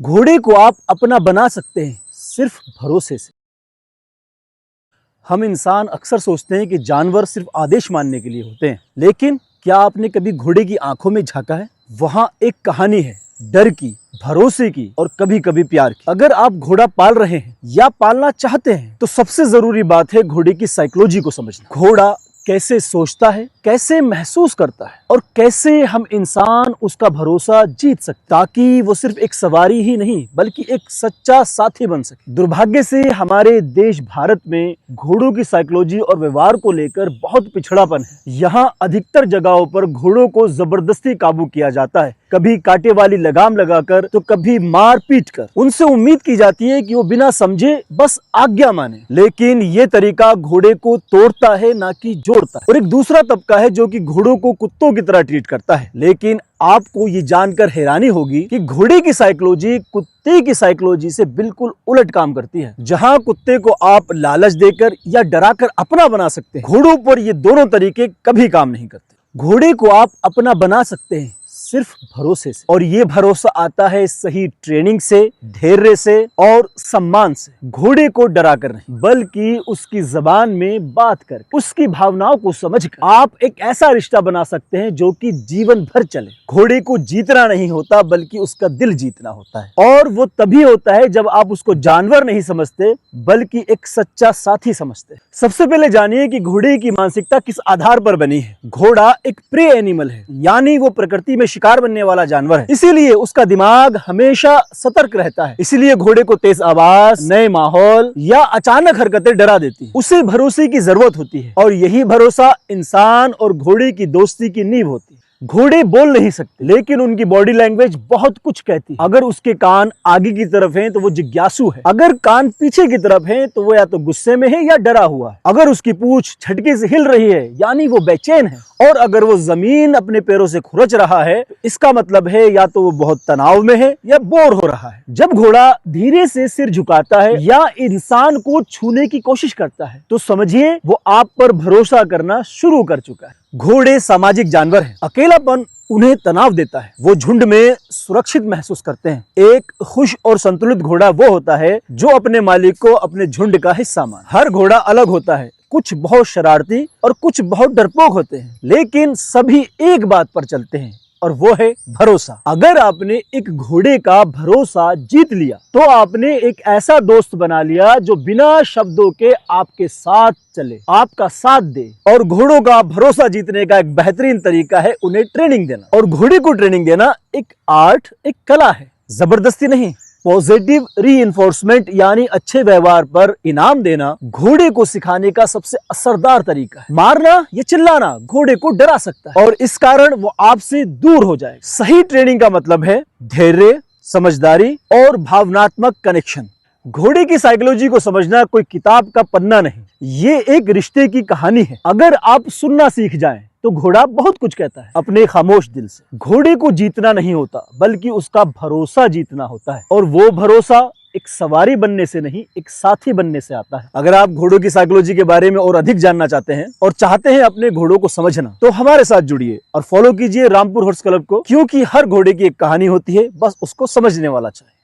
घोड़े को आप अपना बना सकते हैं सिर्फ भरोसे से। हम इंसान अक्सर सोचते हैं कि जानवर सिर्फ आदेश मानने के लिए होते हैं, लेकिन क्या आपने कभी घोड़े की आंखों में झांका है? वहां एक कहानी है, डर की, भरोसे की और कभी कभी प्यार की। अगर आप घोड़ा पाल रहे हैं या पालना चाहते हैं तो सबसे जरूरी बात है घोड़े की साइकोलॉजी को समझना। घोड़ा कैसे सोचता है, कैसे महसूस करता है और कैसे हम इंसान उसका भरोसा जीत सकते, ताकि वो सिर्फ एक सवारी ही नहीं बल्कि एक सच्चा साथी बन सके। दुर्भाग्य से हमारे देश भारत में घोड़ों की साइकोलॉजी और व्यवहार को लेकर बहुत पिछड़ापन है। यहाँ अधिकतर जगहों पर घोड़ों को जबरदस्ती काबू किया जाता है, कभी कांटे वाली लगाम लगाकर तो कभी मार पीट कर। उनसे उम्मीद की जाती है कि वो बिना समझे बस आज्ञा माने, लेकिन ये तरीका घोड़े को तोड़ता है ना कि जोड़ता है। और एक दूसरा तबका है जो कि घोड़ों को कुत्तों की तरह ट्रीट करता है, लेकिन आपको ये जानकर हैरानी होगी कि घोड़े की साइकोलॉजी कुत्ते की साइकोलॉजी से बिल्कुल उलट काम करती है। जहां कुत्ते को आप लालच देकर या डराकर अपना बना सकते हैं, घोड़ों पर ये दोनों तरीके कभी काम नहीं करते। घोड़े को आप अपना बना सकते हैं सिर्फ भरोसे से, और ये भरोसा आता है सही ट्रेनिंग से, धैर्य से और सम्मान से। घोड़े को डरा कर नहीं बल्कि उसकी जबान में बात कर, उसकी भावनाओं को समझकर आप एक ऐसा रिश्ता बना सकते हैं जो कि जीवन भर चले। घोड़े को जीतना नहीं होता बल्कि उसका दिल जीतना होता है, और वो तभी होता है जब आप उसको जानवर नहीं समझते बल्कि एक सच्चा साथी समझते। सबसे पहले जानिए कि घोड़े की मानसिकता किस आधार पर बनी है। घोड़ा एक प्रे एनिमल है, यानी वो प्रकृति में शिकार बनने वाला जानवर है, इसीलिए उसका दिमाग हमेशा सतर्क रहता है। इसीलिए घोड़े को तेज आवाज, नए माहौल या अचानक हरकतें डरा देती है। उसे भरोसे की जरूरत होती है, और यही भरोसा इंसान और घोड़े की दोस्ती की नींव होती है। घोड़े बोल नहीं सकते, लेकिन उनकी बॉडी लैंग्वेज बहुत कुछ कहती है। अगर उसके कान आगे की तरफ हैं तो वो जिज्ञासु है, अगर कान पीछे की तरफ हैं तो वो या तो गुस्से में है या डरा हुआ है, अगर उसकी पूंछ झटके से हिल रही है यानी वो बेचैन है, और अगर वो जमीन अपने पैरों से खुरच रहा है इसका मतलब है या तो वो बहुत तनाव में है या बोर हो रहा है। जब घोड़ा धीरे से सिर झुकाता है या इंसान को छूने की कोशिश करता है तो समझिए वो आप पर भरोसा करना शुरू कर चुका है। घोड़े सामाजिक जानवर हैं, अकेलापन उन्हें तनाव देता है, वो झुंड में सुरक्षित महसूस करते हैं। एक खुश और संतुलित घोड़ा वो होता है जो अपने मालिक को अपने झुंड का हिस्सा माने। हर घोड़ा अलग होता है, कुछ बहुत शरारती और कुछ बहुत डरपोक होते हैं, लेकिन सभी एक बात पर चलते हैं और वो है भरोसा। अगर आपने एक घोड़े का भरोसा जीत लिया तो आपने एक ऐसा दोस्त बना लिया जो बिना शब्दों के आपके साथ चले, आपका साथ दे। और घोड़ों का भरोसा जीतने का एक बेहतरीन तरीका है उन्हें ट्रेनिंग देना। और घोड़े को ट्रेनिंग देना एक आर्ट, एक कला है, जबरदस्ती नहीं। पॉजिटिव रीइंफोर्समेंट यानी अच्छे व्यवहार पर इनाम देना घोड़े को सिखाने का सबसे असरदार तरीका है। मारना या चिल्लाना घोड़े को डरा सकता है और इस कारण वो आपसे दूर हो जाए। सही ट्रेनिंग का मतलब है धैर्य, समझदारी और भावनात्मक कनेक्शन। घोड़े की साइकोलॉजी को समझना कोई किताब का पन्ना नहीं, ये एक रिश्ते की कहानी है। अगर आप सुनना सीख जाएं तो घोड़ा बहुत कुछ कहता है अपने खामोश दिल से। घोड़े को जीतना नहीं होता बल्कि उसका भरोसा जीतना होता है, और वो भरोसा एक सवारी बनने से नहीं एक साथी बनने से आता है। अगर आप घोड़ों की साइकोलॉजी के बारे में और अधिक जानना चाहते हैं और चाहते हैं अपने घोड़ों को समझना, तो हमारे साथ जुड़िए और फॉलो कीजिए रामपुर हॉर्स क्लब को, क्योंकि हर घोड़े की एक कहानी होती है, बस उसको समझने वाला चाहिए।